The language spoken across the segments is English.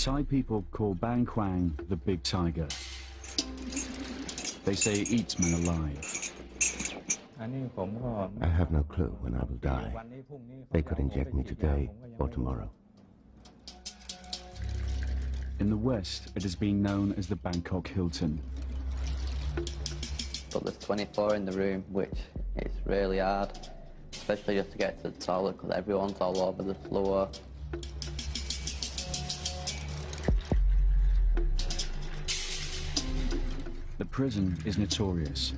Thai people call Bangkok the big tiger. They say it eats men alive. I have no clue when I will die. They could inject me today or tomorrow. In the West, it has been known as the Bangkok Hilton. But there's 24 in the room, which is really hard, especially just to get to the toilet because everyone's all over the floor. The prison is notorious.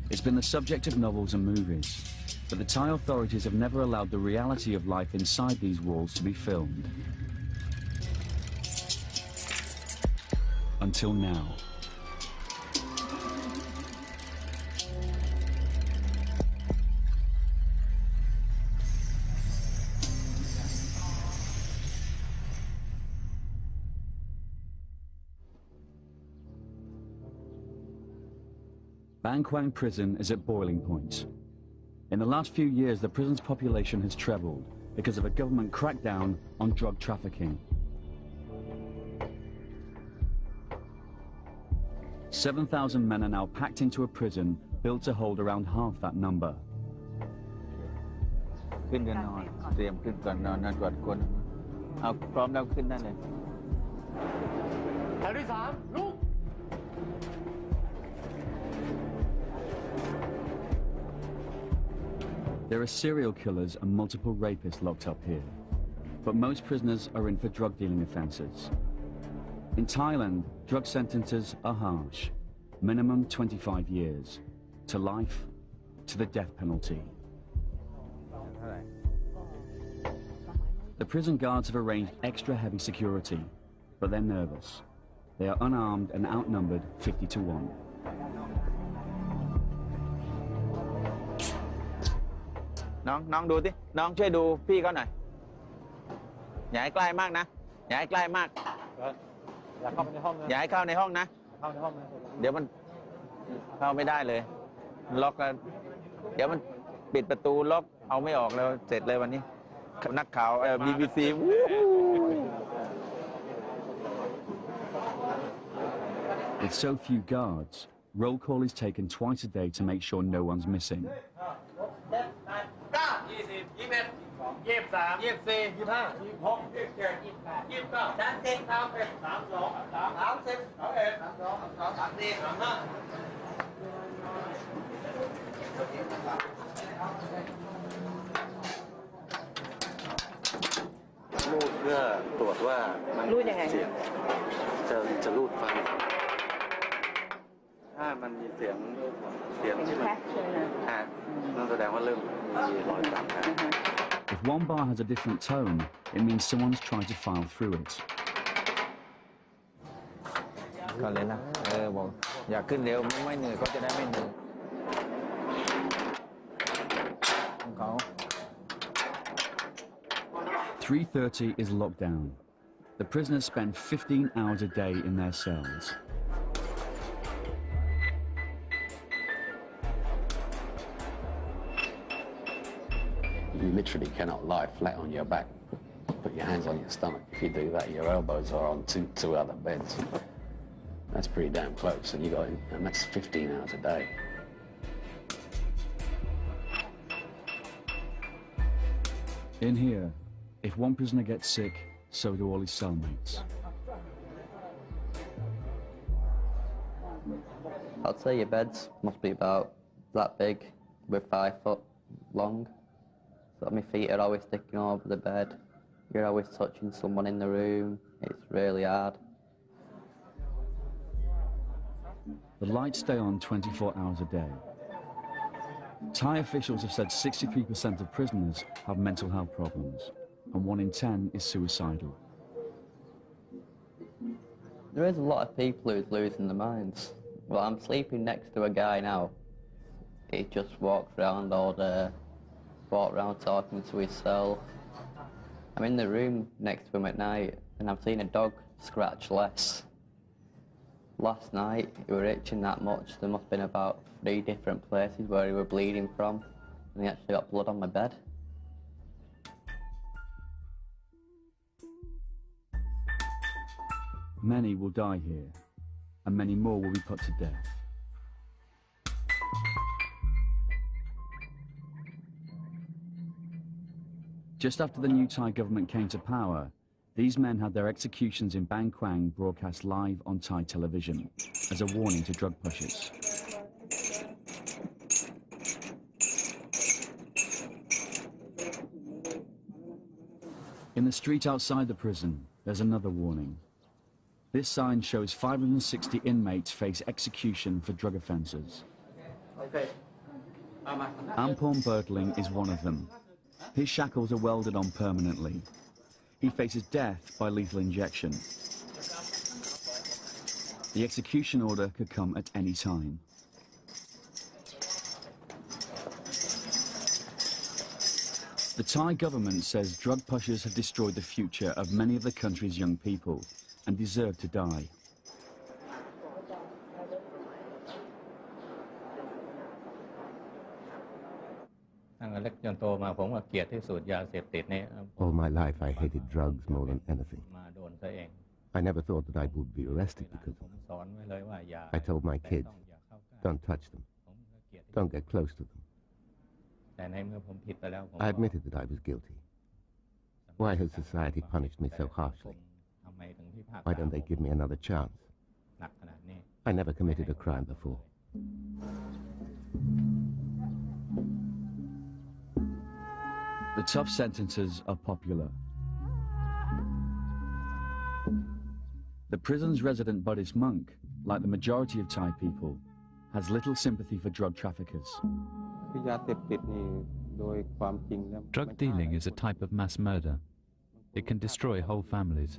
It's been the subject of novels and movies, but the Thai authorities have never allowed the reality of life inside these walls to be filmed. Until now. Bangkok prison is at boiling point. In the last few years, the prison's population has trebled because of a government crackdown on drug trafficking. 7,000 men are now packed into a prison built to hold around half that number. ขึ้นกันนอนเตรียมขึ้นก่อนนอนตรวจคนเอาพร้อมแล้วขึ้นได้เลยแถวที่3ลุก There are serial killers and multiple rapists locked up here, but most prisoners are in for drug dealing offences. In Thailand, drug sentences are harsh, minimum 25 years, to life, to the death penalty. The prison guards have arranged extra heavy security, but they're nervous. They are unarmed and outnumbered 50 to 1. น้องดูสิน้องช่วยดูพี่เขาหน่อยอย่าให้ใกล้มากนะอย่าให้ใกล้มากอย่าเข้าในห้องนะอย่าให้เข้าในห้องนะเข้าในห้องนะเดี๋ยวมันเข้าไม่ได้เลยล็อกแล้วเดี๋ยวมันปิดประตูล็อกเอาไม่ออกแล้วเสร็จเลยวันนี้นักข่าว BBC With so few guards, roll call is taken twice a day to make sure no one's missing. รูดเพื่อตรวจว่ามันรูดยังไงจะรูดฟังถ้ามันมีเสียงที่มันนั่นแสดงว่าเริ่มมีรอยต่ำแล้ว If one bar has a different tone, it means someone's trying to file through it. ก็เลยนะบอกอยากขึ้นเร็วไม่เหนื่อยก็จะได้ไม่เหนื่อยของเขา 3:30 is lockdown. The prisoners spend 15 hours a day in their cells. You literally cannot lie flat on your back. Put your hands on your stomach. If you do that, your elbows are on two other beds. That's pretty damn close, and that's 15 hours a day. In here, if one prisoner gets sick, so do all his cellmates. I'd say your beds must be about that big, with 5 foot long. So my feet are always sticking over the bed. You're always touching someone in the room. It's really hard. The lights stay on 24 hours a day. Thai officials have said 63% of prisoners have mental health problems, and 1 in 10 is suicidal. There is a lot of people who's losing their minds. Well, I'm sleeping next to a guy now. He just walks around all day, walks around talking to himself. I'm in the room next to him at night, and I've seen a dog scratch less. Last night, he were itching that much. There must have been about 3 different places where he were bleeding from, and he actually got blood on my bed. Many will die here, and many more will be put to death. Just after the new Thai government came to power, these men had their executions in Bangkok broadcast live on Thai television as a warning to drug pushers. In the street outside the prison, there's another warning. This sign shows 560 inmates face execution for drug offences. Ampon Bertling is one of them. His shackles are welded on permanently. He faces death by lethal injection. The execution order could come at any time. The Thai government says drug pushers have destroyed the future of many of the country's young people and deserve to die. ตั้งแต่เล็กจนโตมาผมก็เกลียดที่สุดยาเสพติดนี่ All my life I hated drugs more than anything. มาโดนซะเอง I never thought that I would be arrested because ผ of ม it. สอนไว้เลยว่าอย่า I told my แต่ kids, ต้องอย่าเข้าใกล้ don't touch them, ผมก็เกลียดที่ don't get close to them. แต่ในเมื่อผมผิดไปแล้วผม I admitted that I was guilty. Why has society punished me so harshly? ทำไมถึงพิพากษา Why don't they give me another chance? หนักขนาดนี้ I never committed a crime before. The tough sentences are popular. The prison's resident Buddhist monk, like the majority of Thai people, has little sympathy for drug traffickers. Drug dealing is a type of mass murder. It can destroy whole families.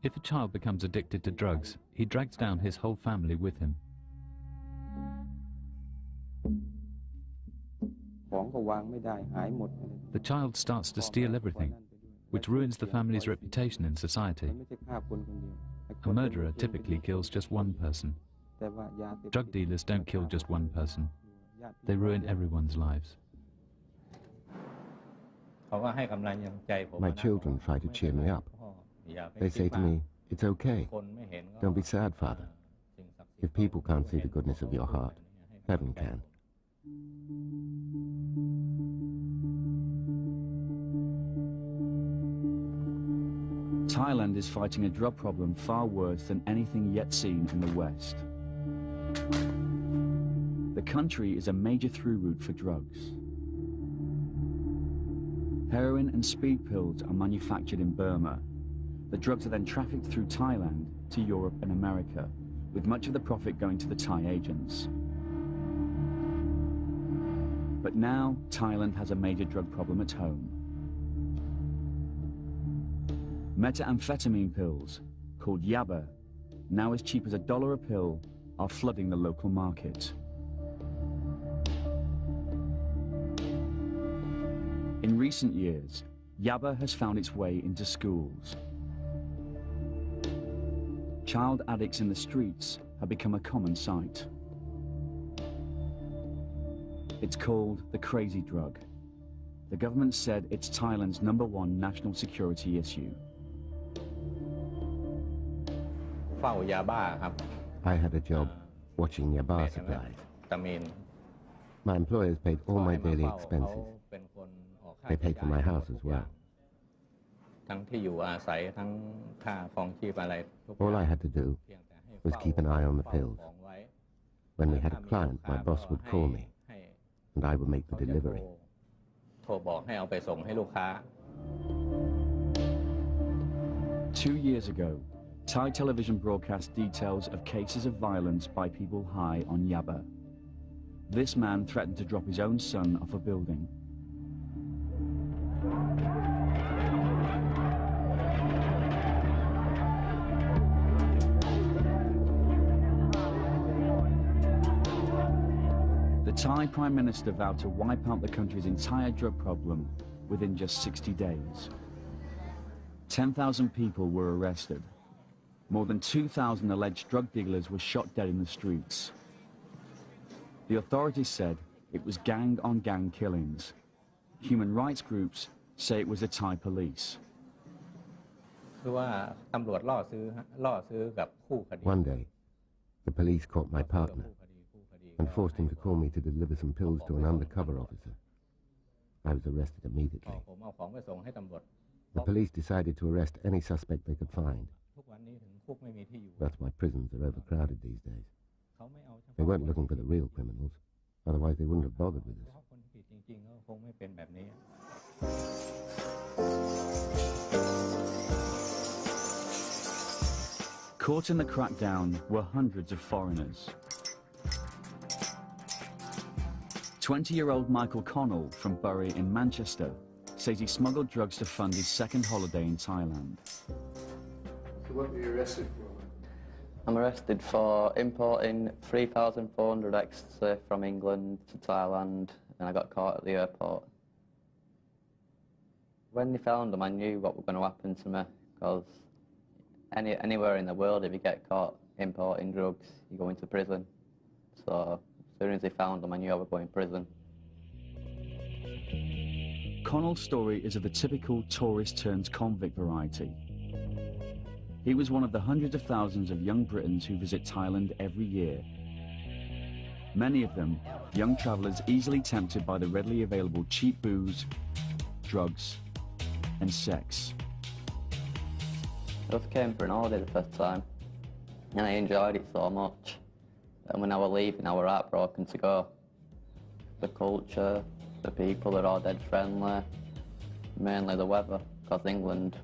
If a child becomes addicted to drugs, he drags down his whole family with him. The child starts to steal everything, which ruins the family's reputation in society. A murderer typically kills just one person. Drug dealers don't kill just one person. They ruin everyone's lives. My children try to cheer me up. They say to me, it's okay. Don't be sad, Father. If people can't see the goodness of your heart, heaven can. Thailand is fighting a drug problem far worse than anything yet seen in the West. The country is a major through route for drugs. Heroin and speed pills are manufactured in Burma. The drugs are then trafficked through Thailand to Europe and America, with much of the profit going to the Thai agents. But now, Thailand has a major drug problem at home. Methamphetamine pills, called yaba, now as cheap as $1 a pill, are flooding the local market. In recent years, yaba has found its way into schools. Child addicts in the streets have become a common sight. It's called the crazy drug. The government said it's Thailand's #1 national security issue. I had a job watching yaba supplies. My employers paid all my daily expenses. They paid for my house as well. All I had to do was keep an eye on the pills. When we had a client, my boss would call me, and I would make the delivery. 2 years ago, Thai television broadcast details of cases of violence by people high on yaba. This man threatened to drop his own son off a building. The Thai Prime Minister vowed to wipe out the country's entire drug problem within just 60 days. 10,000 people were arrested. More than 2,000 alleged drug dealers were shot dead in the streets. The authorities said it was gang-on-gang killings. Human rights groups say it was the Thai police. One day, the police caught my partner and forced him to call me to deliver some pills to an undercover officer. I was arrested immediately. The police decided to arrest any suspect they could find. That's why prisons are overcrowded these days. They weren't looking for the real criminals, otherwise they wouldn't have bothered with us. Caught in the crackdown were hundreds of foreigners. 20-year-old Michael Connell from Bury in Manchester says he smuggled drugs to fund his second holiday in Thailand. So what were you arrested for? I'm arrested for importing 3,400 ecstasy from England to Thailand, and I got caught at the airport. When they found them, I knew what was going to happen to me, because anywhere in the world, if you get caught importing drugs, you go into prison. So as soon as they found them, I knew I would go in prison. Connell's story is of the typical tourist-turns-convict variety. He was one of the hundreds of thousands of young Britons who visit Thailand every year. Many of them, young travellers easily tempted by the readily available cheap booze, drugs, and sex. I just came for an holiday the first time, and I enjoyed it so much. And when I was leaving, I was heartbroken to go. The culture, the people are all dead friendly, mainly the weather, because England,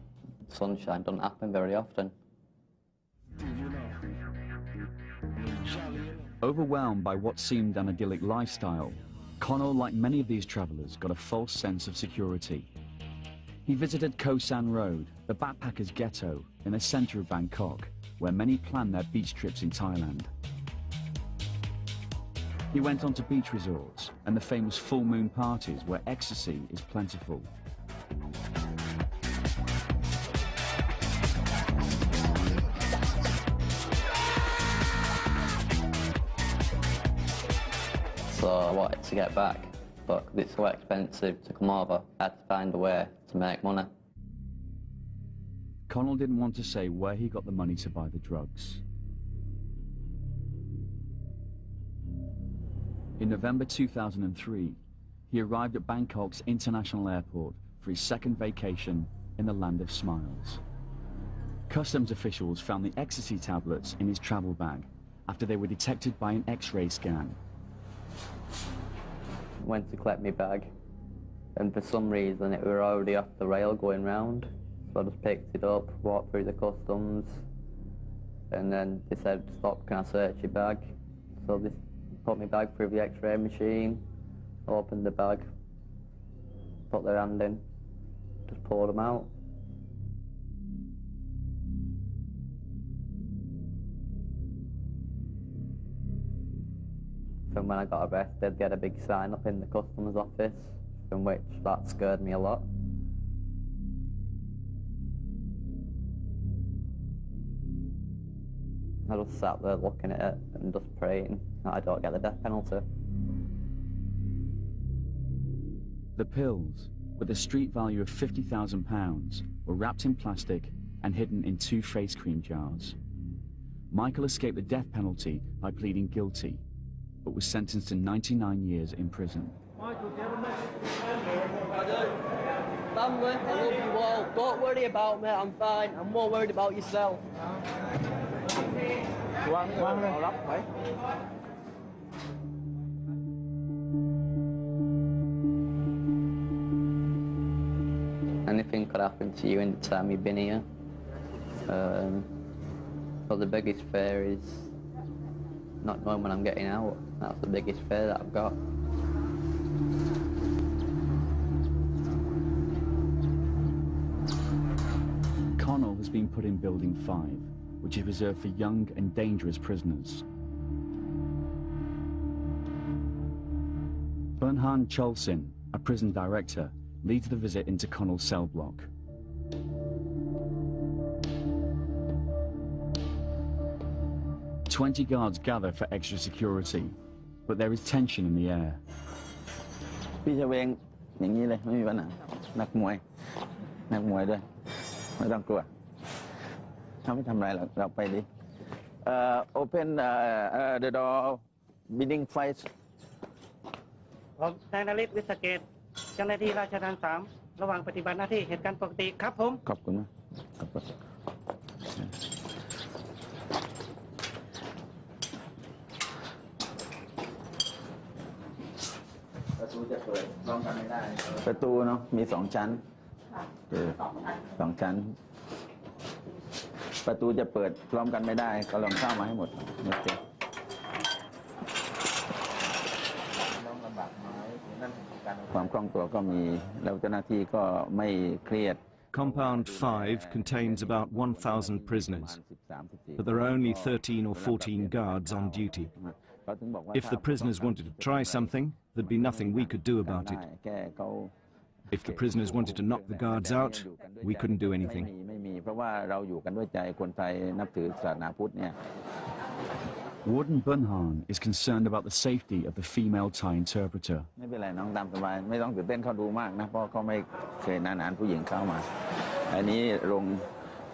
sunshine doesn't happen very often. Overwhelmed by what seemed an idyllic lifestyle, Connell, like many of these travellers, got a false sense of security. He visited Koh San Road, the backpackers' ghetto in the centre of Bangkok, where many plan their beach trips in Thailand. He went on to beach resorts and the famous full moon parties where ecstasy is plentiful. So I wanted to get back, but because it's so expensive to come over, I had to find a way to make money. Connell didn't want to say where he got the money to buy the drugs. In November 2003, he arrived at Bangkok's international airport for his second vacation in the land of smiles. Customs officials found the ecstasy tablets in his travel bag after they were detected by an X-ray scan. Went to collect my bag, and for some reason it were already off the rail going round. So I just picked it up, walked through the customs, and then they said, "Stop, can I search your bag?" So they put my bag through the X-ray machine, opened the bag, put their hand in, just poured them out. From when I got arrested, they had a big sign up in the customs office, from which that scared me a lot. I just sat there looking at it and just praying that I don't get the death penalty. The pills, with a street value of £50,000, were wrapped in plastic and hidden in 2 face cream jars. Michael escaped the death penalty by pleading guilty, but was sentenced to 99 years in prison. Michael, do you have a message? I do. Family, I love you all. Don't worry about me, I'm fine. I'm more worried about yourself. Anything could happen to you in the time you've been here. But the biggest fear is not knowing when I'm getting out. That's the biggest fear that I've got. Connell has been put in Building 5, which is reserved for young and dangerous prisoners. Bernhan Cholsin, a prison director, leads the visit into Connell's cell block. "20 guards gather for extra security, but there is tension in the air. พี่เชเวงอย่างนี้เลยไม่มีปัญหานักมวยด้วยไม่ต้องกลัว เขาไม่ทำอะไรหรอกเราไปดิopen the door bidding fight ผมนายนฤทธิ์วิสเกตเจ้าหน้าที่ราชทัณฑ์3ระหว่างปฏิบัติหน้าที่เหตุการณ์ปกติครับผมขอบคุณนะประตูจะเปิดพร้อมกันไม่ได้ประตูเนาะมี2 ชั้น2 ชั้นประตูจะเปิดพร้อมกันไม่ได้ก็ลองเข้ามาให้หมดโอเคความคล่องตัวก็มีแล้วเจ้าหน้าที่ก็ไม่เครียด Compound 5 contains about 1,000 prisoners, but there are only 13 or 14 guards on duty. If the prisoners wanted to try something, there'd be nothing we could do about it. If the prisoners wanted to knock the guards out, we couldn't do anything. Warden Bunhan is concerned about the safety of the female Thai interpreter. ไม่เป็นไรน้องตามสบายไม่ต้องตื่นเต้นเขาดูมากนะเพราะเขาไม่เคยนานผู้หญิงเข้ามาอันนี้โรง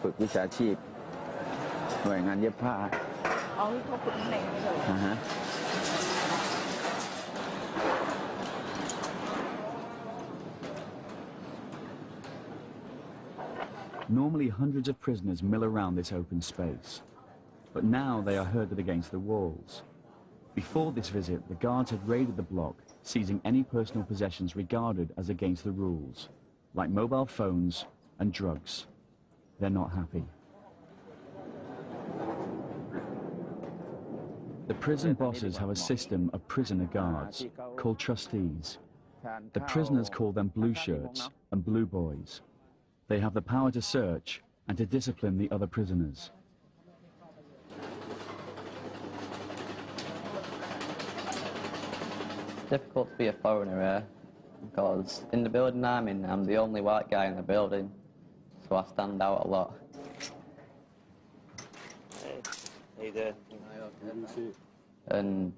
ฝึกวิชาชีพหน่วยงานเย็บผ้าเอาที่เขาฝึกไหนเลย Normally hundreds of prisoners mill around this open space, but now they are herded against the walls. Before this visit, the guards had raided the block, seizing any personal possessions regarded as against the rules, like mobile phones and drugs. They're not happy. The prison bosses have a system of prisoner guards, called trustees. The prisoners call them blue shirts and blue boys. They have the power to search and to discipline the other prisoners. Difficult to be a foreigner here, because in the building I'm in, I'm the only white guy in the building, so I stand out a lot. Hey there. And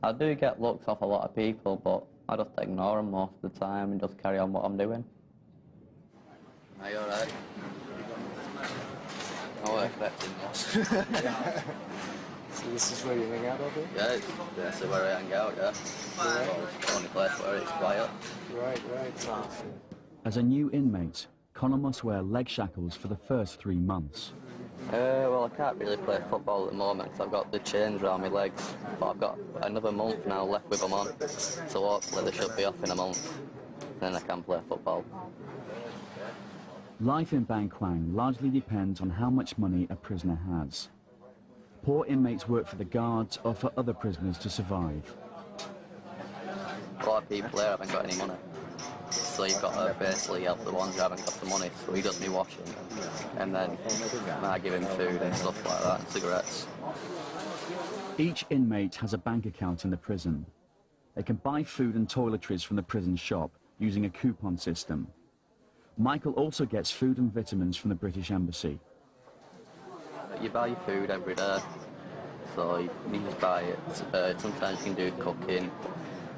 I do get looks off a lot of people, but I just ignore them most of the time and just carry on what I'm doing. Are you alright? I was expecting this. So this is where you hang out all day? Yeah, this is where I hang out, yeah. The only place where it's quiet. Right. As a new inmate, Connor must wear leg shackles for the first 3 months. Well, I can't really play football at the moment because I've got the chains around my legs, but I've got another month now left with them on, so hopefully they should be off in a month, then I can play football. Life in Bangkok largely depends on how much money a prisoner has. Poor inmates work for the guards or for other prisoners to survive. A lot of people there haven't got any money, so you've got to basically help the ones who haven't got the money, so he does me washing, and then I give him food and stuff like that, and cigarettes. Each inmate has a bank account in the prison. They can buy food and toiletries from the prison shop using a coupon system. Michael also gets food and vitamins from the British embassy. You buy food every day, so you just buy it. Sometimes you can do cooking.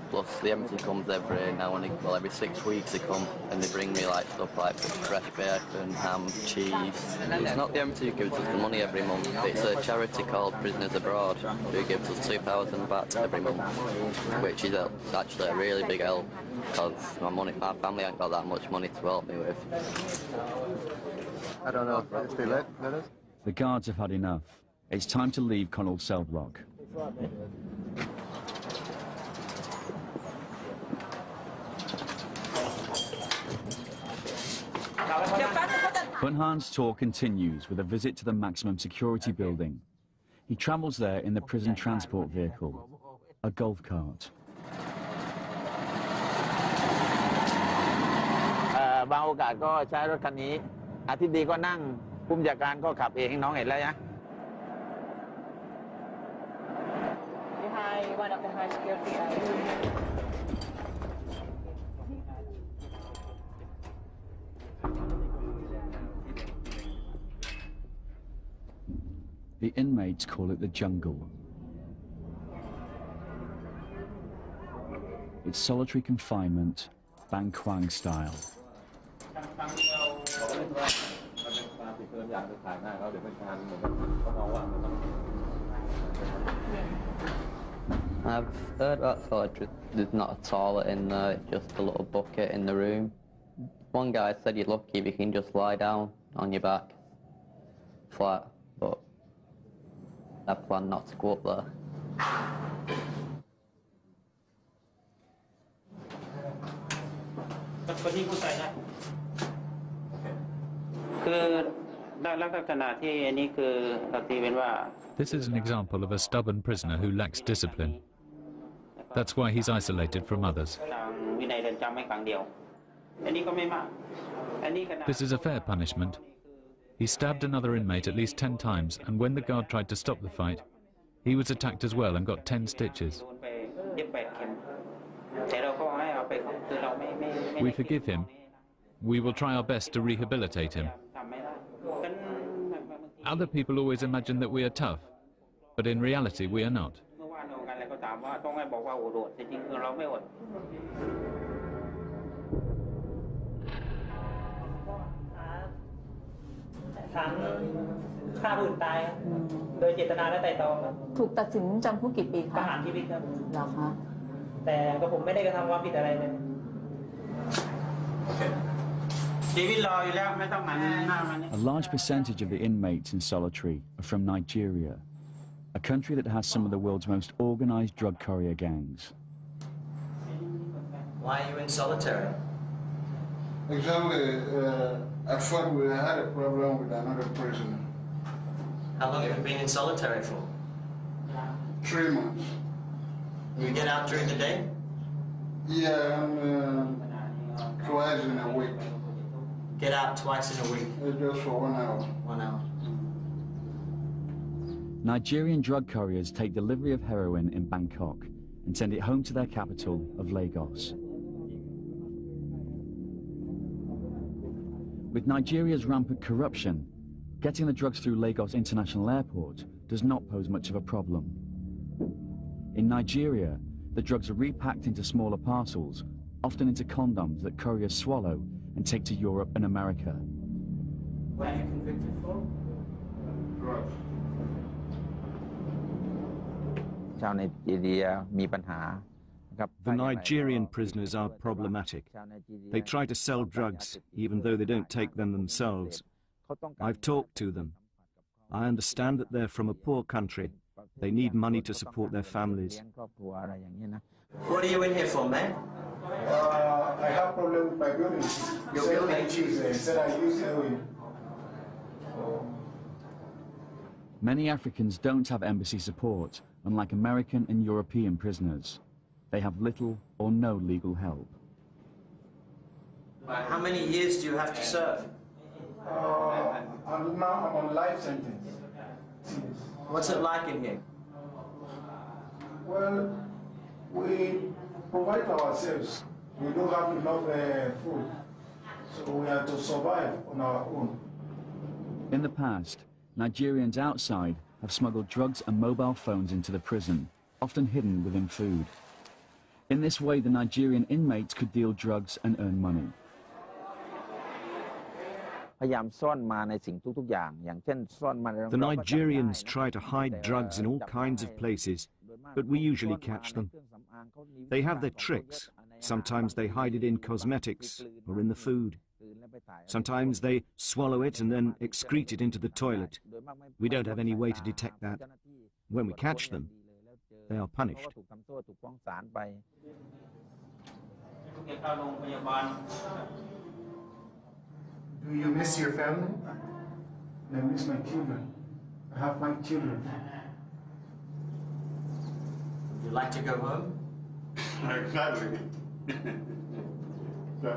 Plus the embassy comes every 6 weeks they come and they bring me like stuff like fresh bacon, ham, cheese. It's not the embassy who gives us the money every month, it's a charity called Prisoners Abroad who gives us 2,000 baht every month, which is actually a really big help because my family ain't got that much money to help me with. I don't know if they let us. The guards have had enough. It's time to leave Connell's cell block. Bunhan's tour continues with a visit to the maximum security building. He travels there in the prison transport vehicle, a golf cart. บางโอกาสก็ใช้รถคันนี้อาทิตย์ดีก็นั่งผู้บัญชาการก็ขับเองน้องเห็นแล้วนะ Behind one of the high security areas. The inmates call it the jungle. It's solitary confinement, Bangkok style. I've heard about toilet. There's not a toilet in there, it's just a little bucket in the room. One guy said you're lucky if you can just lie down on your back, flat, but I plan not to go up there. คนที่พูดไทยนะคือลักษณะที่อันนี้คือเราตีเป็นว่า This is an example of a stubborn prisoner who lacks discipline. That's why he's isolated from others. ทางวินัยเรือนจำให้ครั้งเดียวอันนี้ก็ไม่มากอันนี้ขนาด This is a fair punishment. He stabbed another inmate at least 10 times, and when the guard tried to stop the fight, he was attacked as well and got 10 stitches. โดนไปเย็บ8 เข็มแต่เราก็ให้เอาไปคือเราไม่ We forgive him. We will try our best to rehabilitate him. ทำไม่ได้ Other people always imagine that we are tough, but in reality we are not. เมื่อวานเรากันแล้วก็ถามว่าต้องให้บอกว่าโอดจริงๆคือเราไม่อด ฐานฆ่าผู้อื่นตายครับโดยเจตนาและไตร่ตรองครับ ถูกตัดสินจำคุกกี่ปี ป คะ ระหารชีวิตครับ เหรอคะ แต่ก็ผมไม่ได้กระทำความผิดอะไรเลย ชีวิตรออยู่แล้วไม่ต้องหันหน้ามานี่ A large percentage of the inmates in solitary are from Nigeria, a country that has some of the world's most organized drug courier gangs. Why are you in solitary? Exactly. At first, we had a problem with another prisoner. How long have you been in solitary for? 3 months. You get out during the day? Yeah, twice in a week. Get out twice in a week? Just for 1 hour. 1 hour. Nigerian drug couriers take delivery of heroin in Bangkok and send it home to their capital of Lagos. With Nigeria's rampant corruption, getting the drugs through Lagos International Airport does not pose much of a problem. In Nigeria, the drugs are repacked into smaller parcels, often into condoms that couriers swallow and take to Europe and America. What are you convicted for? Drugs. ชาวไนจีเรียมีปัญหา The Nigerian prisoners are problematic. They try to sell drugs, even though they don't take them themselves. I've talked to them. I understand that they're from a poor country. They need money to support their families. What are you in here for, man? I have problem with my building. Your building? Said I use heroin. Many Africans don't have embassy support, unlike American and European prisoners. They have little or no legal help. How many years do you have to serve? I'm on life sentence. What's it like in here? Well, we provide for ourselves. We don't have enough food, so we have to survive on our own. In the past, Nigerians outside have smuggled drugs and mobile phones into the prison, often hidden within food. In this way, the Nigerian inmates could deal drugs and earn money. พยายามซ่อนมาในสิ่งทุกๆอย่างอย่างเช่นซ่อนมา The Nigerians try to hide drugs in all kinds of places, but we usually catch them. They have their tricks. Sometimes they hide it in cosmetics or in the food. Sometimes they swallow it and then excrete it into the toilet. We don't have any way to detect that. When we catch them, they are punished. Do you miss your family? I miss my children. I have 5 children. Would you like to go home? Exactly. So.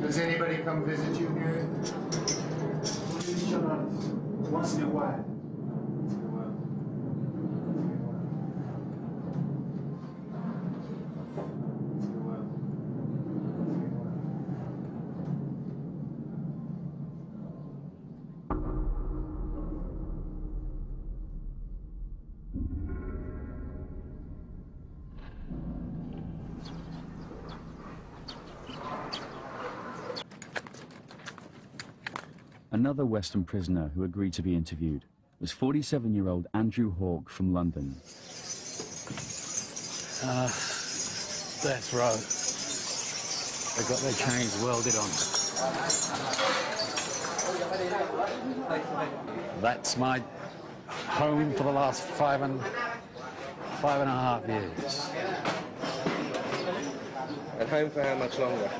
Does anybody come visit you here? Once in a while. Another Western prisoner who agreed to be interviewed was 47-year-old Andrew Hawke from London. Death row. They've got their chains welded on. That's my home for the last five and a half years. At home for how much longer?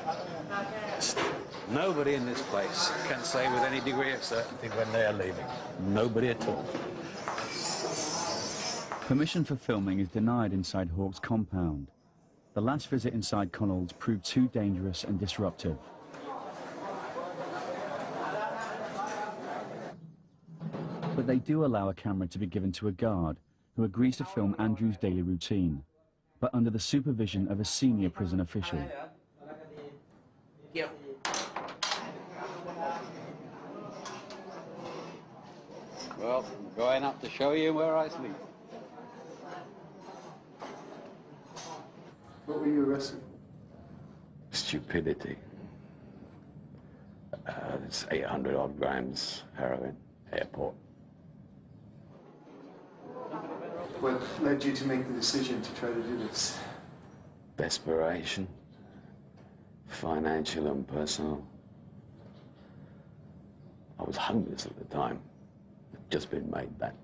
Nobody in this place can say with any degree of certainty when they are leaving. Nobody at all. Permission for filming is denied inside Hawke's compound. The last visit inside Connell's proved too dangerous and disruptive. But they do allow a camera to be given to a guard who agrees to film Andrew's daily routine, but under the supervision of a senior prison official. Well, I'm going up to show you where I sleep. What were you arrested? Stupidity. It's 800 odd grams heroin, airport. What led you to make the decision to try to do this? Desperation, financial and personal. I was homeless at the time. I'd just been made that.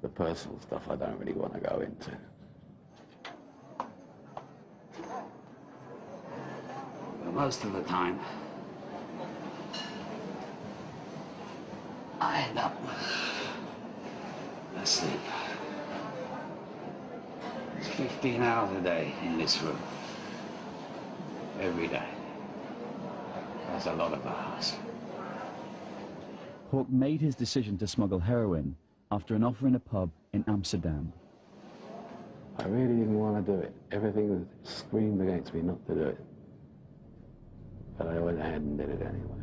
The personal stuff I don't really want to go into. But most of the time, I end up asleep. It's 15 hours a day in this room. Every day. That's a lot of hours. Hawke made his decision to smuggle heroin after an offer in a pub in Amsterdam. I really didn't want to do it. Everything screamed against me not to do it. But I went ahead and did it anyway.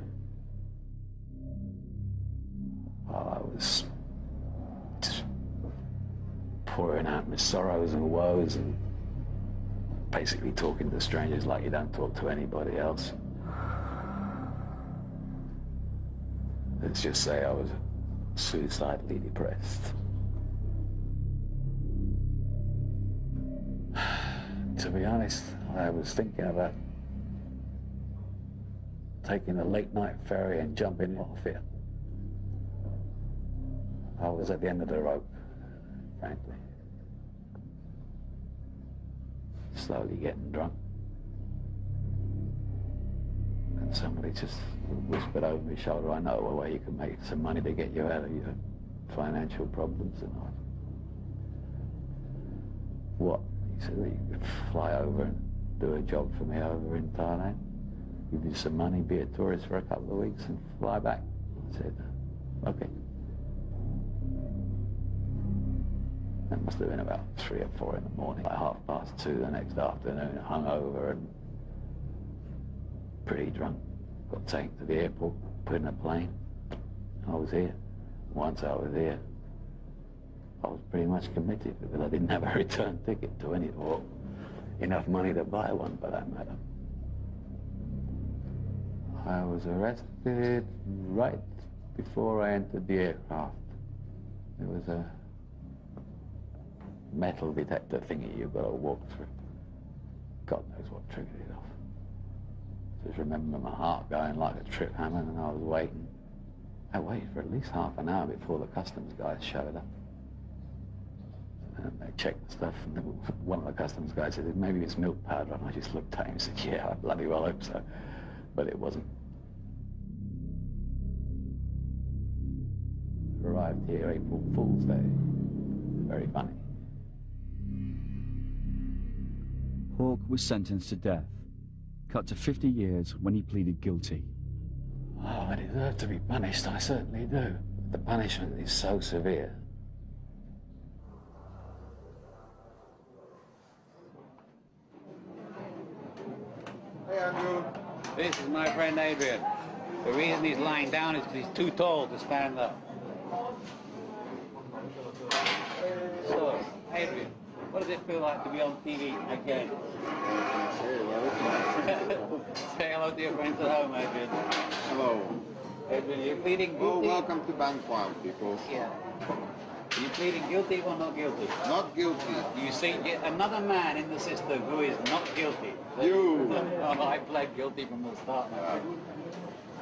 I was just pouring out my sorrows and woes and basically talking to strangers like you don't talk to anybody else. Let's just say I was suicidally depressed. To be honest, I was thinking about taking a late-night ferry and jumping off it. I was at the end of the rope, frankly. Slowly getting drunk. And somebody just whispered over my shoulder, I know a way you can make some money to get you out of your financial problems. And I, what? He said, well, you could fly over and do a job for me over in Thailand, give you some money, be a tourist for a couple of weeks and fly back. I said, okay. That must have been about 3 or 4 in the morning, like 2:30 the next afternoon, hungover and pretty drunk. Got taken to the airport, put in a plane. I was here. Once I was here, I was pretty much committed because I didn't have a return ticket to any, or enough money to buy one for that matter. I was arrested right before I entered the aircraft. There was a metal detector thingy you've got to walk through. God knows what triggered it off. Just remember my heart going like a trip hammer, and I was waiting. I waited for at least half an hour before the customs guys showed up. And they checked the stuff, and one of the customs guys said, maybe it's milk powder, and I just looked at him and said, yeah, I bloody well hope so. But it wasn't. Arrived here April Fool's Day. Very funny. Hawke was sentenced to death, cut to 50 years when he pleaded guilty. Oh, I deserve to be punished, I certainly do. The punishment is so severe. Hey, Andrew. This is my friend Adrian. The reason he's lying down is because he's too tall to stand up. So, Adrian, what does it feel like to be on TV again? Say hello to your friends at home, Adrian. Hello. Edwin, you're pleading guilty? Oh, welcome to Bangkok, people. Yeah. Are you pleading guilty or not guilty? Not guilty. You see another man in the system who is not guilty. You. Oh, I pled guilty from the start, my friend.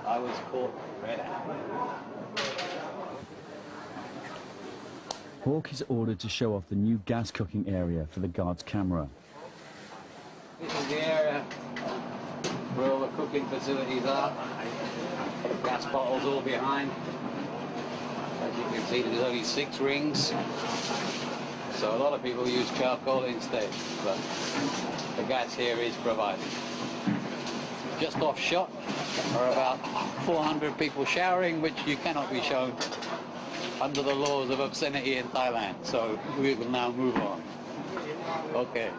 I was caught red-handed. Hawke is ordered to show off the new gas cooking area for the guard's camera. This is the area where all the cooking facilities are. The gas bottles all behind. As you can see, there's only 6 rings. So a lot of people use charcoal instead, but the gas here is provided. Just off shot are about 400 people showering, which you cannot be shown under the laws of obscenity in Thailand. So we will now move on. Okay,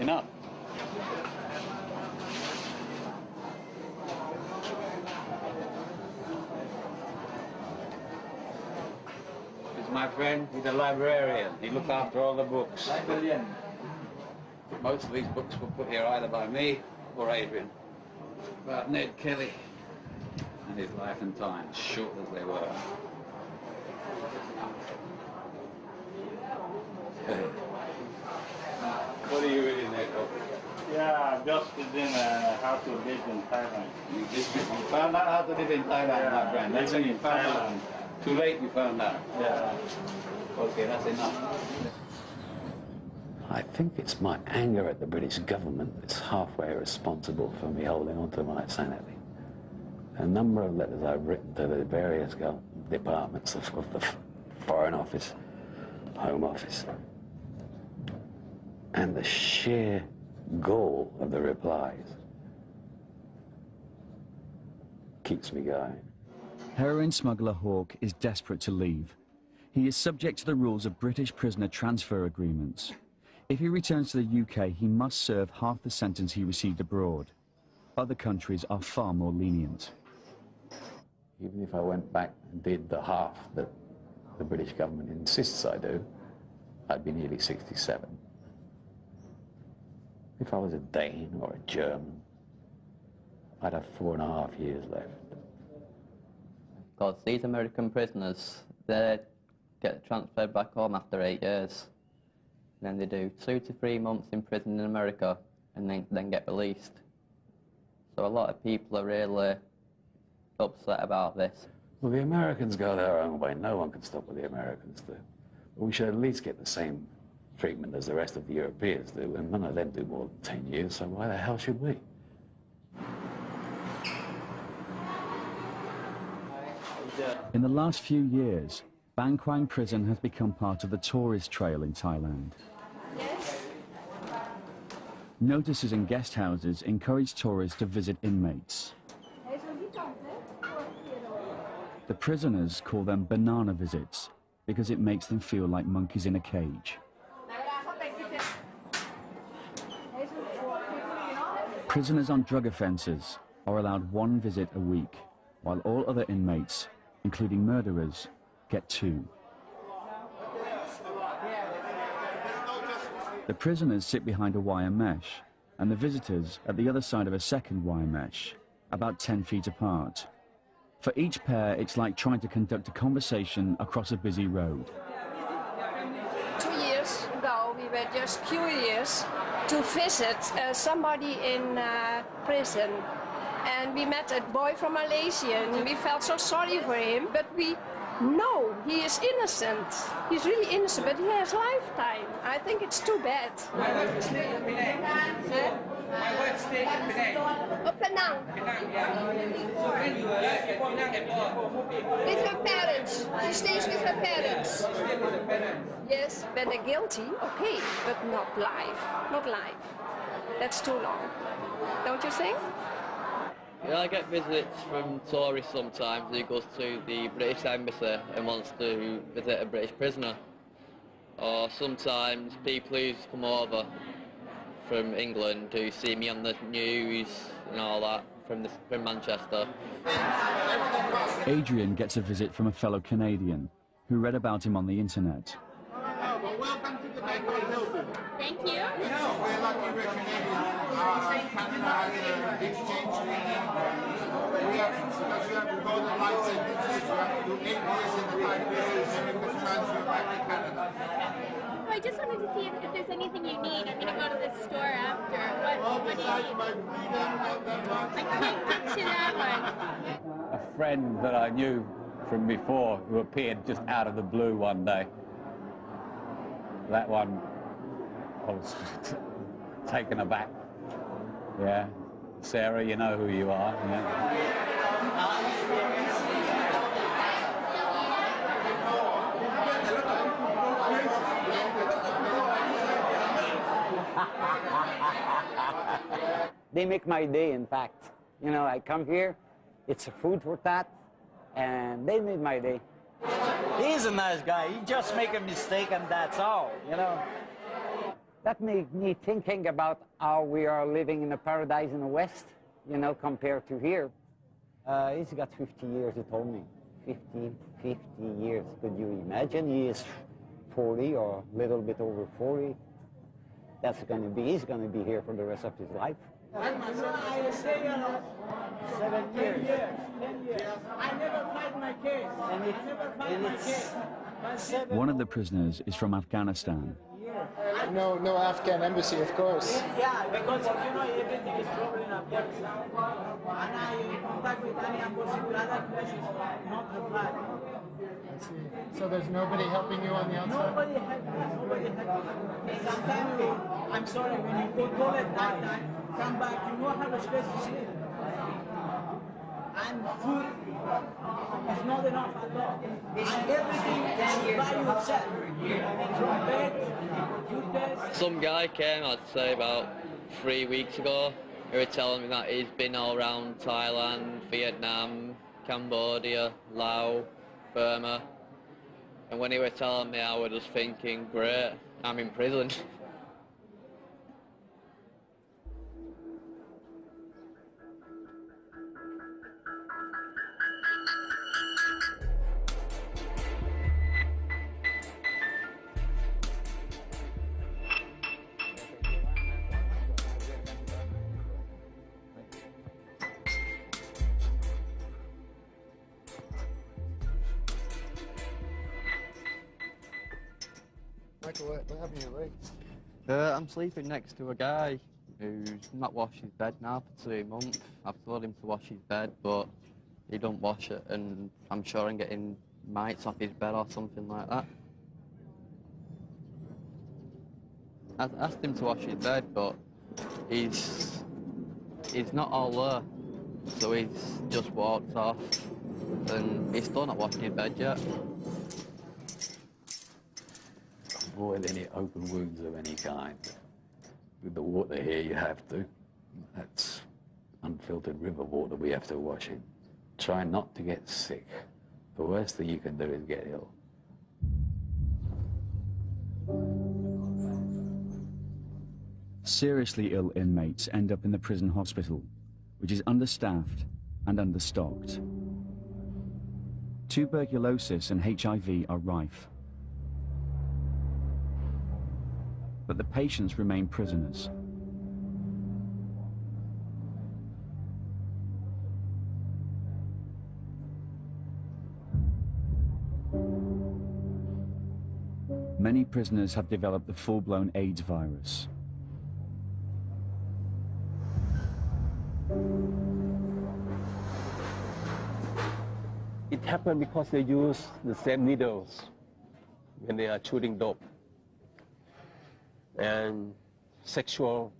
enough. My friend, he's a librarian. He looks after all the books. Librarian. Most of these books were put here either by me or Adrian. About Ned Kelly and his life and times, short as they were. What are you reading there, Cole? Yeah, just reading how to live in Thailand. You found out how to live in Thailand, my friend. That's when you found out. Too late you found out. Yeah. Okay, that's enough. I think it's my anger at the British government that's halfway responsible for me holding on to my sanity. A number of letters I've written to the various departments of the Foreign Office, Home Office, and the sheer gall of the replies keeps me going. Heroin smuggler Hawke is desperate to leave. He is subject to the rules of British prisoner transfer agreements. If he returns to the UK, he must serve half the sentence he received abroad. Other countries are far more lenient. Even if I went back and did the half that the British government insists I do, I'd be nearly 67. If I was a Dane or a German, I'd have 4.5 years left. Because these American prisoners, they get transferred back home after 8 years. And then they do 2 to 3 months in prison in America and then get released. So a lot of people are really upset about this. Well, the Americans go their own way. No one can stop what the Americans do. But we should at least get the same treatment as the rest of the Europeans do, and none of them do more than 10 years, so why the hell should we? In the last few years, Bangkok prison has become part of the tourist trail in Thailand. Notices in guest houses encourage tourists to visit inmates. The prisoners call them banana visits because it makes them feel like monkeys in a cage. Prisoners on drug offences are allowed 1 visit a week, while all other inmates, including murderers, get 2. The prisoners sit behind a wire mesh, and the visitors at the other side of a second wire mesh, about 10 feet apart. For each pair, it's like trying to conduct a conversation across a busy road. 2 years ago, we were just curious to visit somebody in prison. And we met a boy from Malaysia, and we felt so sorry for him, but we know he is innocent. He's really innocent, but he has lifetime. I think it's too bad. My wife is staying in Penang. My wife stays in Penang. Oh, Penang. Penang, yeah. So when you were at Penang and with her parents. She stays with her parents. She stays with her parents. Yes, when they're guilty, okay, but not life. Not life. That's too long. Don't you think? Yeah, I get visits from tourists sometimes who goes to the British embassy and wants to visit a British prisoner. Or sometimes people who come over from England who see me on the news and all that from Manchester. Adrian gets a visit from a fellow Canadian who read about him on the internet. Well, welcome to the Bangkok Hilton. Thank you. We're lucky we're Canadian. Canada has an exchange treaty. We have golden license 8 years and 5 days, and it was transferred back to Canada. I just wanted to see if there's anything you need. I'm going to go to the store after. What do you need? I can't get to that one. A friend that I knew from before who appeared just out of the blue one day. That one, I was taken aback. Yeah. Sarah, you know who you are. Yeah. They make my day, in fact. You know, I come here, it's a food for thought, and they made my day. He's a nice guy. He just make a mistake and that's all, you know. That made me thinking about how we are living in a paradise in the West, you know, compared to here. He's got 50 years, he told me. 50 years. Could you imagine? He is 40 or a little bit over 40. That's going to be, he's going to be here for the rest of his life. I stay here 7 years. 10 years. I never fight my case. One of the prisoners is from Afghanistan. No Afghan embassy, of course. Yeah, because you know everything is problem in Afghanistan. And I contact with any embassy with other places, not reply. So there's nobody helping you on the outside? Nobody helping me. Sometimes I'm sorry, when you go to toilet night, come back, you don't have a space to sleep. And food is not enough at all. And everything is by yourself. From bed, toothpaste. Some guy came, I'd say about 3 weeks ago. He was telling me that he's been all around Thailand, Vietnam, Cambodia, Laos, Burma. And when he was telling me, I was just thinking, great, I'm in prison. Michael, what happened to your legs? I'm sleeping next to a guy who's not washed his bed now for 2 months. I've told him to wash his bed, but he don't wash it, and I'm sure I'm getting mites off his bed or something like that. I asked him to wash his bed, but he's not all there. So he's just walked off, and he's still not washing his bed yet. Avoid any open wounds of any kind. With the water here, you have to. That's unfiltered river water we have to wash in. Try not to get sick. The worst thing you can do is get ill. Seriously ill inmates end up in the prison hospital, which is understaffed and understocked. Tuberculosis and HIV are rife. But the patients remain prisoners. Many prisoners have developed the full-blown AIDS virus. It happened because they use the same needles when they are shooting dope. And sexual,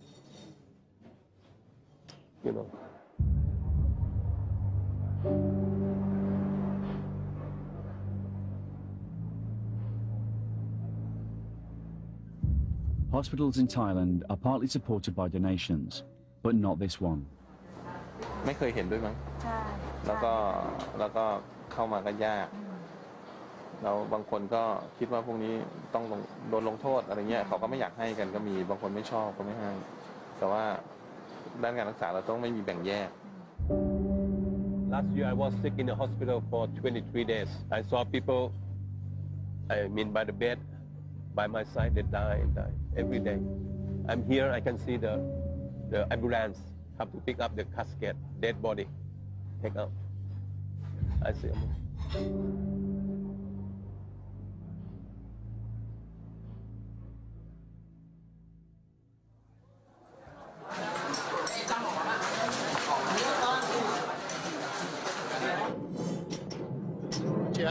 you know. Hospitals in Thailand are partly supported by donations, but not this one. ไม่เคยเห็นด้วยมั้งแล้วก็เข้ามาก็ยากแล้วบางคนก็คิดว่าพวกนี้ต้องโดนลงโทษอะไรเงี้ยเขาก็ไม่อยากให้กันก็มีบางคนไม่ชอบก็ไม่ให้แต่ว่าด้านการรักษาเราต้องไม่มีแบ่งแยก Last year I was sick in the hospital for 23 days. I saw people, I mean by the bed, by my side, they die every day. I'm here, I can see the ambulance have to pick up the casket, dead body, take out. I see them.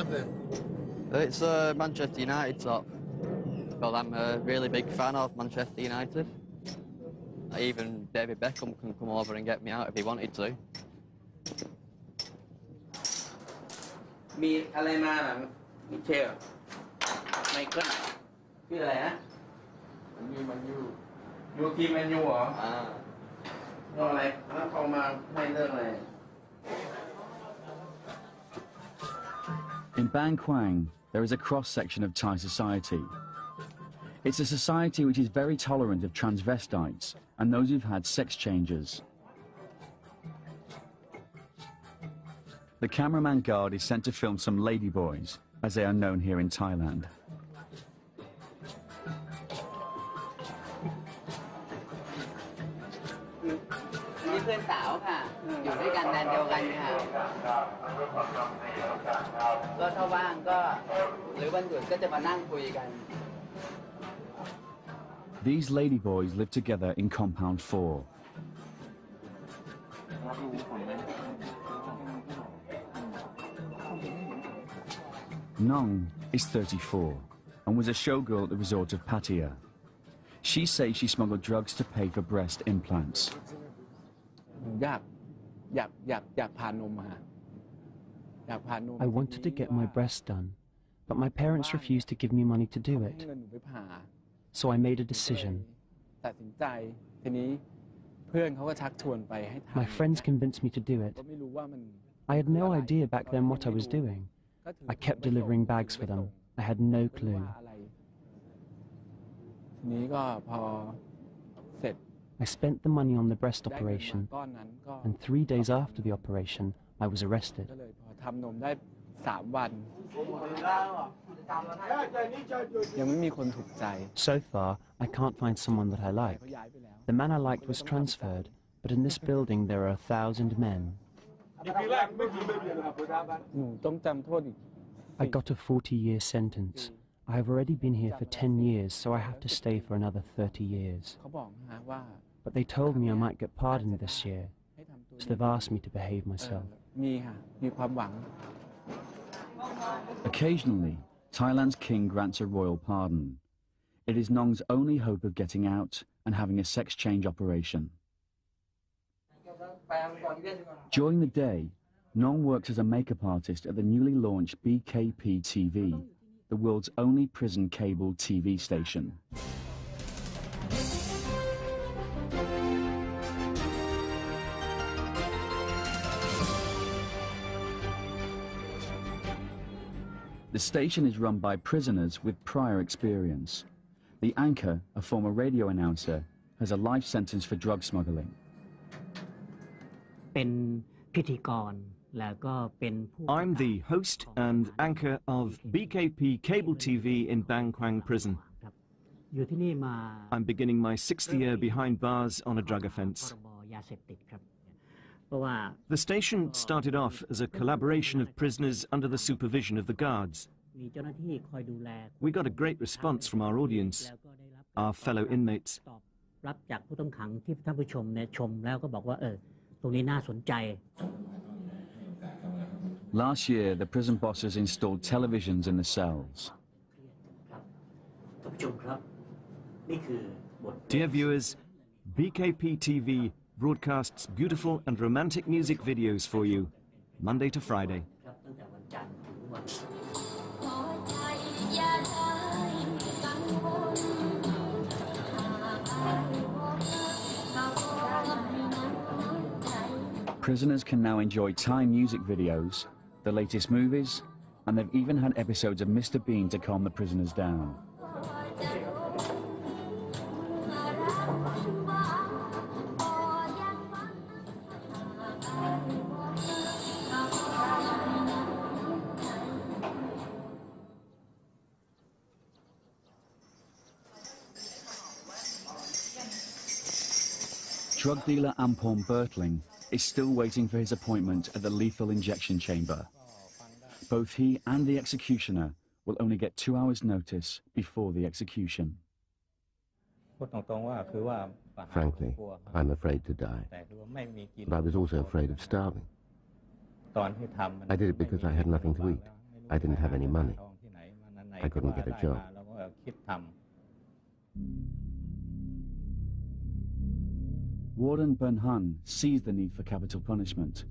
club then? It's Manchester United top. Well, I'm a really big fan of Manchester United. Even David Beckham can come over and get me out if he wanted to. มีอะไรมาล่ะมิเชลไมเคิลชื่ออะไรฮะมันยูทีมแมนยูเหรอเรื่องอะไรแล้วเขามาให้เรื่องอะไร In Bangkok, there is a cross-section of Thai society. It's a society which is very tolerant of transvestites and those who've had sex changes. The cameraman guard is sent to film some ladyboys, as they are known here in Thailand. นี่เพื่อนสาวค่ะ อยู่ด้วยกันแดนเดียวกันค่ะ ก็ถ้าว่างก็หรือวันหยุดก็จะมานั่งคุยกัน These ladyboys live together in Compound 4. Nong is 34 and was a showgirl at the resort of Pattaya. She says she smuggled drugs to pay for breast implants. อยากผ่านนมฮะอยากผ่านนม I wanted to get my breasts done, but my parents refused to give me money to do it. เงินหนูไปผ่า So I made a decision. ตัดสินใจทีนี้เพื่อนเขาก็ชักชวนไปให้ทำ My friends convinced me to do it. ก็ไม่รู้ว่ามัน I had no idea back then what I was doing. I kept delivering bags for them. I had no clue. ทีนี้ก็พอเสร็จ I spent the money on the breast operation, and 3 days after the operation, I was arrested. ก็เลยพอทำนมได้3 วันยังไม่มีคนถูกใจ So far, I can't find someone that I like. The man I liked was transferred, but in this building there are 1,000 men. หนูต้องจำโทษอีก I got a 40-year sentence. I have already been here for 10 years, so I have to stay for another 30 years. เขาบอกนะว่า But they told me I might get pardoned this year, so they've asked me to behave myself. มีค่ะมีความหวัง Occasionally, Thailand's king grants a royal pardon. It is Nong's only hope of getting out and having a sex change operation. During the day, Nong works as a makeup artist at the newly launched BKP TV, the world's only prison cable TV station. The station is run by prisoners with prior experience. The anchor, a former radio announcer, has a life sentence for drug smuggling. เป็นพิธีกรแล้วก็เป็นผู้ I'm the host and anchor of BKP Cable TV in Bangkok Prison. อยู่ที่นี่มา I'm beginning my 6th year behind bars on a drug offence. พรบยาเสพติดครับเพราะว่า The station started off as a collaboration of prisoners under the supervision of the guards. มีเจ้าหน้าที่คอยดูแล We got a great response from our audience, our fellow inmates. ตอบรับจากผู้ต้องขังที่ท่านผู้ชมเนี่ยชมแล้วก็บอกว่าตรงนี้น่าสนใจ Last year, the prison bosses installed televisions in the cells. ท่านผู้ชมครับนี่คือบท Dear viewers, BKP TV broadcasts beautiful and romantic music videos for you, Monday to Friday. ครับตั้งแต่วันจันทร์ถึงวันศุกร์ Prisoners can now enjoy Thai music videos, the latest movies, and they've even had episodes of Mr. Bean to calm the prisoners down. Drug dealer Ampon Bertling is still waiting for his appointment at the lethal injection chamber. Both he and the executioner will only get 2 hours' notice before the execution. Frankly, I'm afraid to die. But I was also afraid of starving. I did it because I had nothing to eat. I didn't have any money. I couldn't get a job. Warden Bernhan sees the need for capital punishment,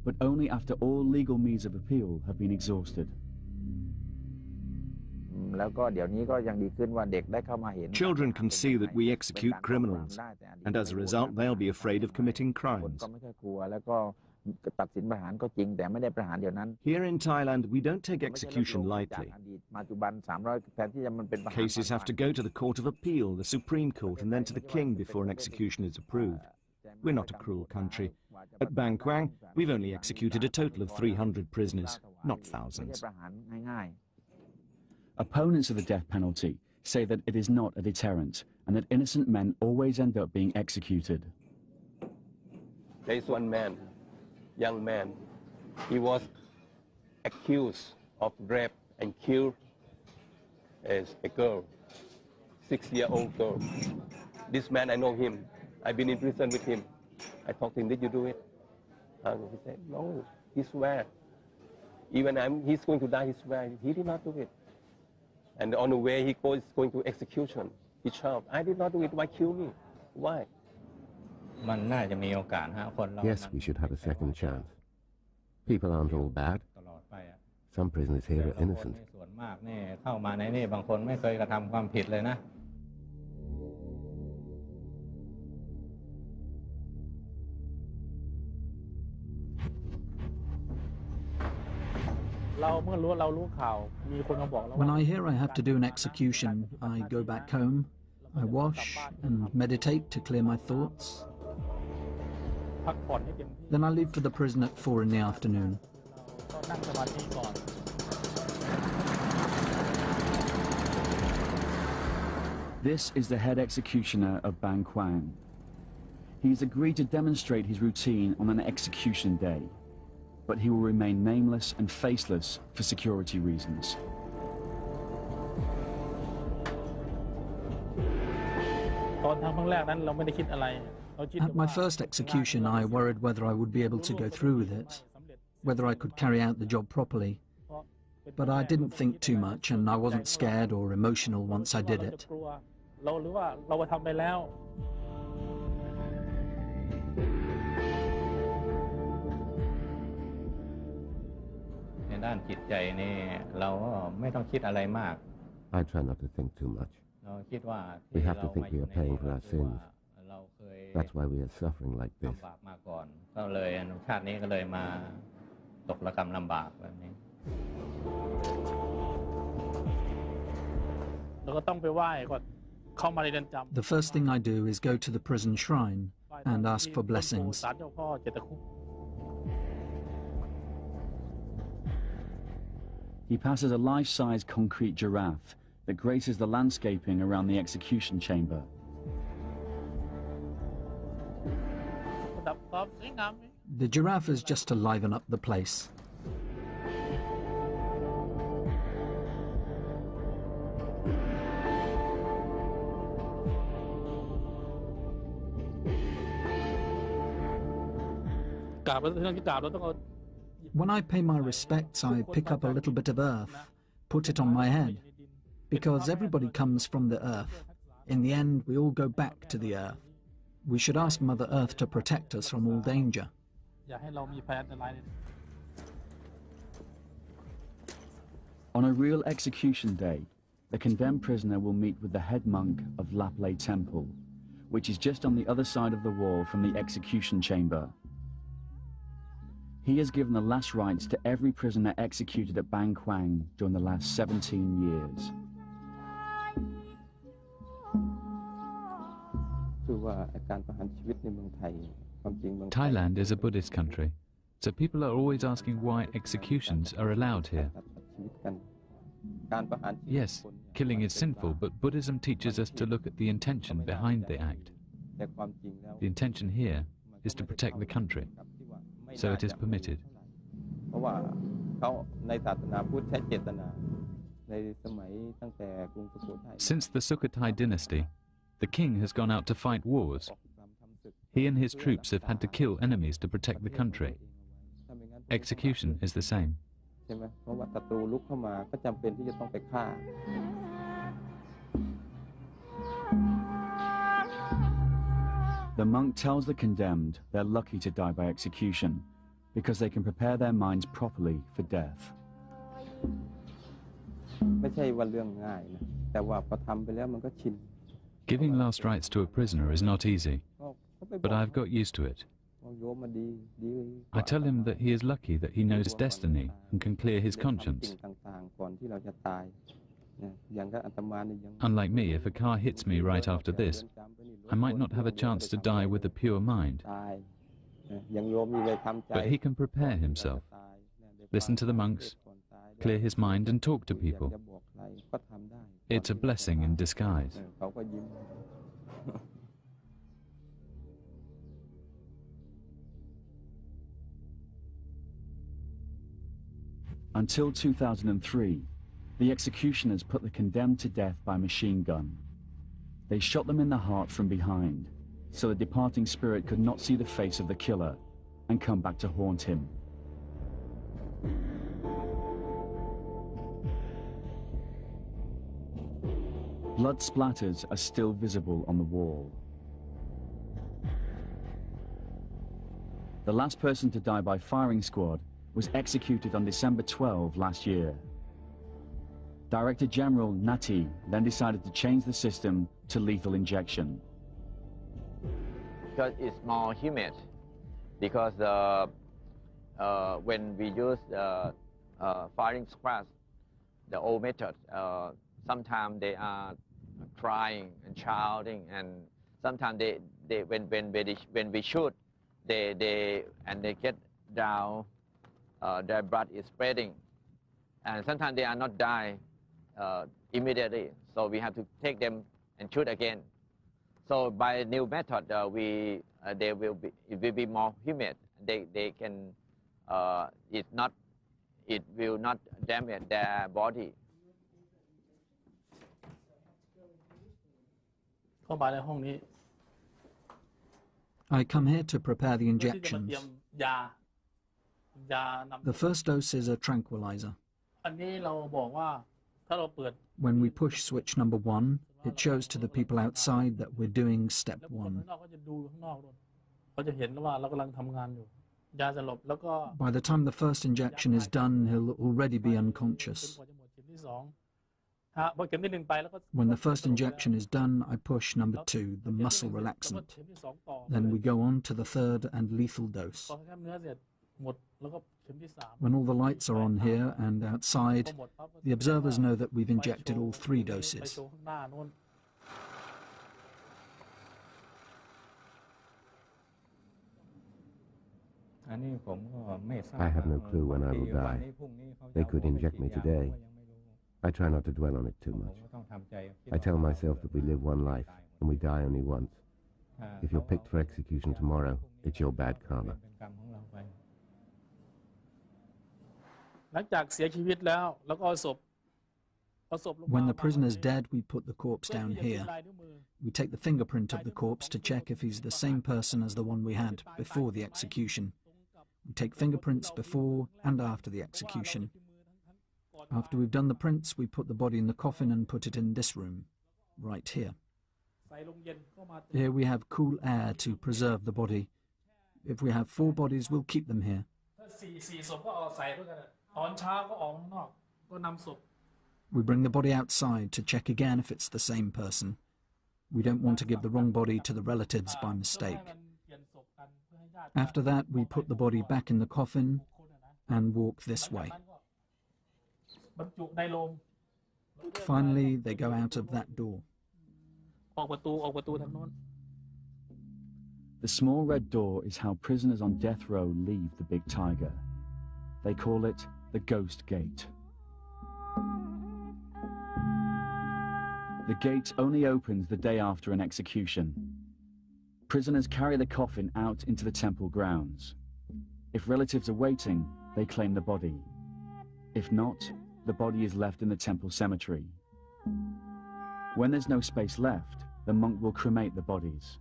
but only after all legal means of appeal have been exhausted. Children can see that we execute criminals, and as a result, they'll be afraid of committing crimes. Here in Thailand, we don't take execution lightly. Cases have to go to the Court of Appeal, the Supreme Court, and then to the King before an execution is approved. We're not a cruel country. At Bangkok, we've only executed a total of 300 prisoners, not thousands. Opponents of the death penalty say that it is not a deterrent and that innocent men always end up being executed. There is one man, young man. He was accused of rape and killed as a girl, 6-year-old girl. This man, I know him. I've been in prison with him. I talked to him, did you do it? And he said, no, he swear. Even he's going to die, he swear. He did not do it. And on the way he goes going to execution. He shouted, I did not do it, why kill me? Why? Yes, we should have a second chance. People aren't all bad. Some prisoners here are innocent. When I hear I have to do an execution, I go back home, I wash and meditate to clear my thoughts. Then I leave for the prison at 4 in the afternoon. This is the head executioner of Bangkok. He's agreed to demonstrate his routine on an execution day, but he will remain nameless and faceless for security reasons. At my first execution, I worried whether I would be able to go through with it, whether I could carry out the job properly. But I didn't think too much, and I wasn't scared or emotional once I did it. I try not to think too much. We have to think we are paying for our sins. That's why we are suffering like this. The first thing I do is go to the prison shrine and ask for blessings. He passes a life-size concrete giraffe that graces the landscaping around the execution chamber. The giraffe is just to liven up the place. When I pay my respects, I pick up a little bit of earth, put it on my head, because everybody comes from the earth. In the end, we all go back to the earth. We should ask Mother Earth to protect us from all danger. On a real execution day, the condemned prisoner will meet with the head monk of Laplay Temple, which is just on the other side of the wall from the execution chamber. He has given the last rites to every prisoner executed at Bangkok during the last 17 years. Thailand is a Buddhist country, so people are always asking why executions are allowed here. Yes, killing is sinful, but Buddhism teaches us to look at the intention behind the act. The intention here is to protect the country, so it is permitted. Since the Sukhothai dynasty, the king has gone out to fight wars. He and his troops have had to kill enemies to protect the country. Execution is the same. ใช่ไหมเพราะว่าศัตรูลุกเข้ามาก็จำเป็นที่จะต้องไปฆ่า The monk tells the condemned they're lucky to die by execution because they can prepare their minds properly for death. ไม่ใช่ว่าเรื่องง่ายนะแต่ว่าพอทำไปแล้วมันก็ชิน Giving last rites to a prisoner is not easy, but I've got used to it. I tell him that he is lucky that he knows his destiny and can clear his conscience. Unlike me, if a car hits me right after this, I might not have a chance to die with a pure mind. But he can prepare himself, listen to the monks, clear his mind and talk to people. It's a blessing in disguise. Until 2003, the executioners put the condemned to death by machine gun. They shot them in the heart from behind, so the departing spirit could not see the face of the killer and come back to haunt him. Blood splatters are still visible on the wall. The last person to die by firing squad was executed on December 12 last year. Director General Nati then decided to change the system to lethal injection. Because it's more humid, because when we use firing squads, the old method, sometimes they are crying and shouting, and sometimes when we shoot, they get down. Their blood is spreading, and sometimes they are not die immediately. So we have to take them and shoot again. So by new method, it will be more humid. They can it will not damage their body. เข้ามาในห้องนี้ I come here to prepare the injections. The first dose is a tranquilizer. อันนี้เราบอกว่าถ้าเราเปิด When we push switch number 1, it shows to the people outside that we're doing step 1. ข้างนอกก็จะดูข้างนอกด้วยเขาจะเห็นว่าเรากำลังทำงานอยู่ยาสลบแล้วก็ By the time the first injection is done, he'll already be unconscious. เข็มที่สองพอเข็มที่หนึ่งไปแล้วก็ When the first injection is done, I push number 2, the muscle relaxant. Then we go on to the third and lethal dose. พอแค่เนื้อเสร็จหมดแล้วก็เข็มที่สาม When all the lights are on here and outside, the observers know that we've injected all 3 doses. I have no clue when I will die. They could inject me today. I try not to dwell on it too much. I tell myself that we live one life and we die only once. If you're picked for execution tomorrow, it's your bad karma. หลังจากเสียชีวิตแล้วแล้วก็เอาศพ When the prisoner's dead, we put the corpse down here. We take the fingerprint of the corpse to check if he's the same person as the one we had before the execution. We take fingerprints before and after the execution. After we've done the prints, we put the body in the coffin and put it in this room, right here. Here we have cool air to preserve the body. If we have 4 bodies, we'll keep them here. We bring the body outside to check again if it's the same person. We don't want to give the wrong body to the relatives by mistake. After that, we put the body back in the coffin and walk this way. Finally, they go out of that door. The small red door is how prisoners on death row leave the big tiger. They call it the Ghost Gate. The gate only opens the day after an execution. Prisoners carry the coffin out into the temple grounds. If relatives are waiting, they claim the body. If not, the body is left in the temple cemetery. When there's no space left, the monk will cremate the bodies.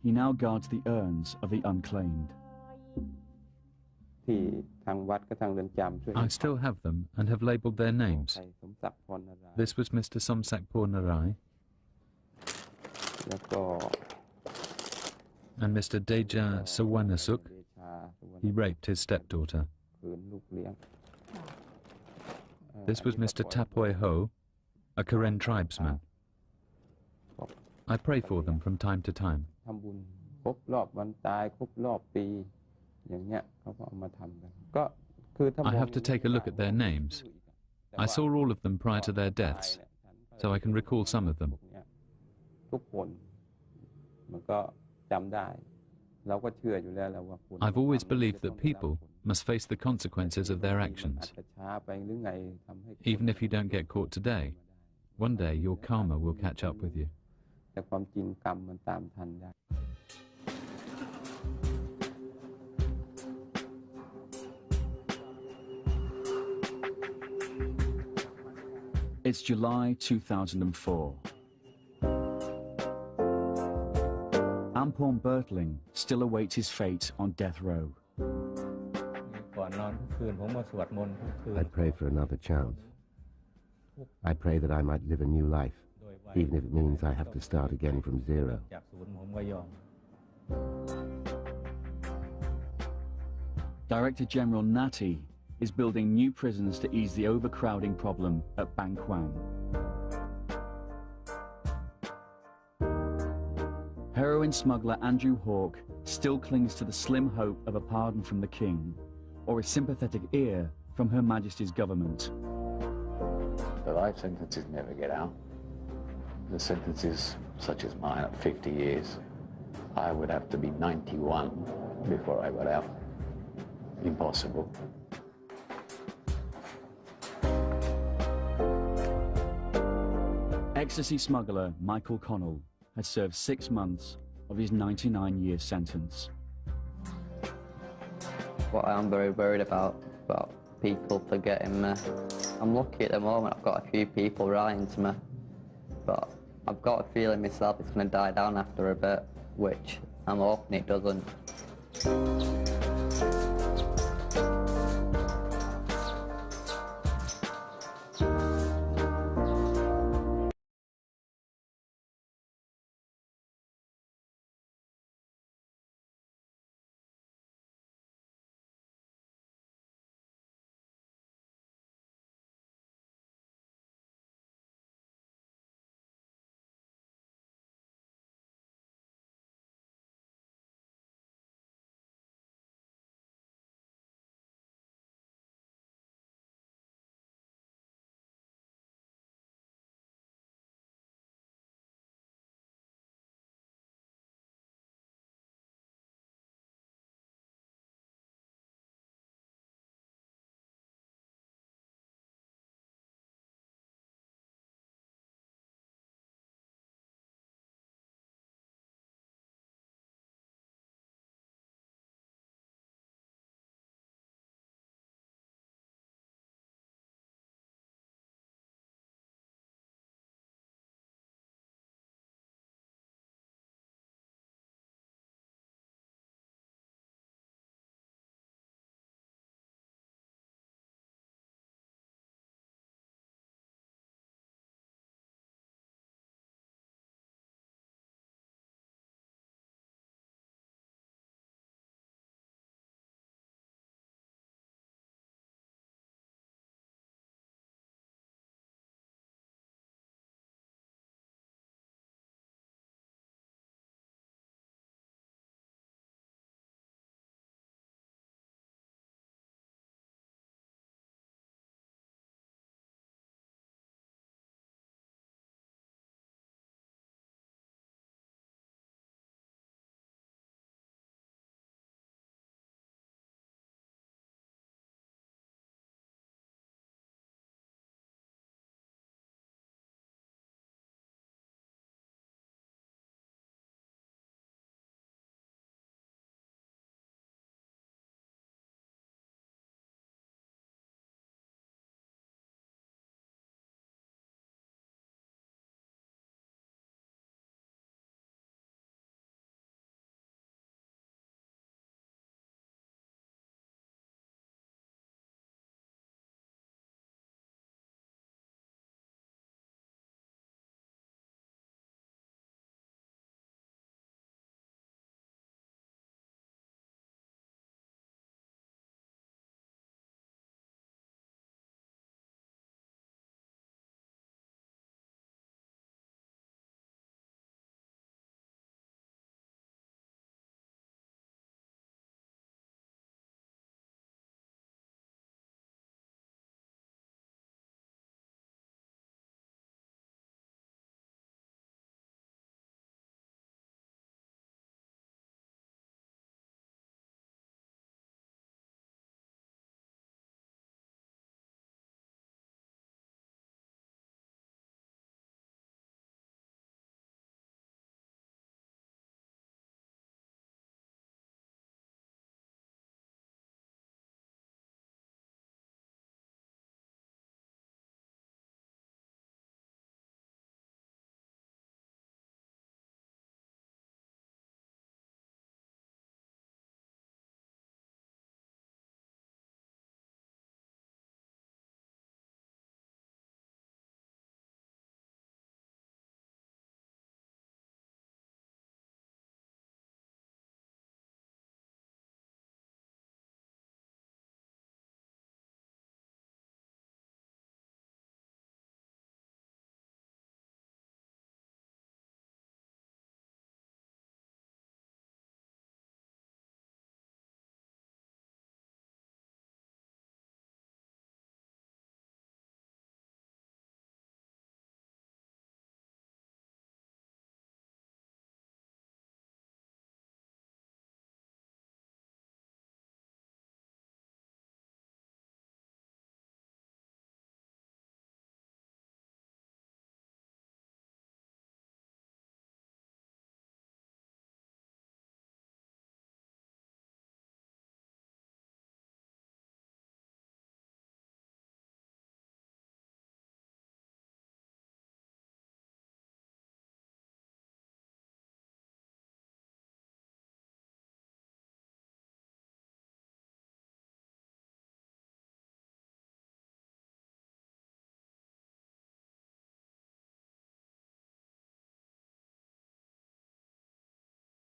He now guards the urns of the unclaimed. I still have them and have labelled their names. This was Mr. Somsak Narai and Mr. Deja Sawanasuk. He raped his stepdaughter. This was Mr. Tapoy Ho, a Karen tribesman. I pray for them from time to time. I have to take a look at their names. I saw all of them prior to their deaths, so I can recall some of them. I've always believed that people must face the consequences of their actions. Even if you don't get caught today, one day your karma will catch up with you. It's July 2004. Ampon Bertling still awaits his fate on death row. I pray for another chance. I pray that I might live a new life, even if it means I have to start again from zero. Director General Nati is building new prisons to ease the overcrowding problem at Bangkok. Heroin smuggler Andrew Hawke still clings to the slim hope of a pardon from the King or a sympathetic ear from Her Majesty's government. The life sentences never get out. The sentences, such as mine, at 50 years, I would have to be 91 before I got out. Impossible. Ecstasy smuggler Michael Connell has served 6 months of his 99-year sentence. What I am very worried about people forgetting me. I'm lucky at the moment, I've got a few people writing to me, but I've got a feeling myself it's going to die down after a bit, which I'm hoping it doesn't.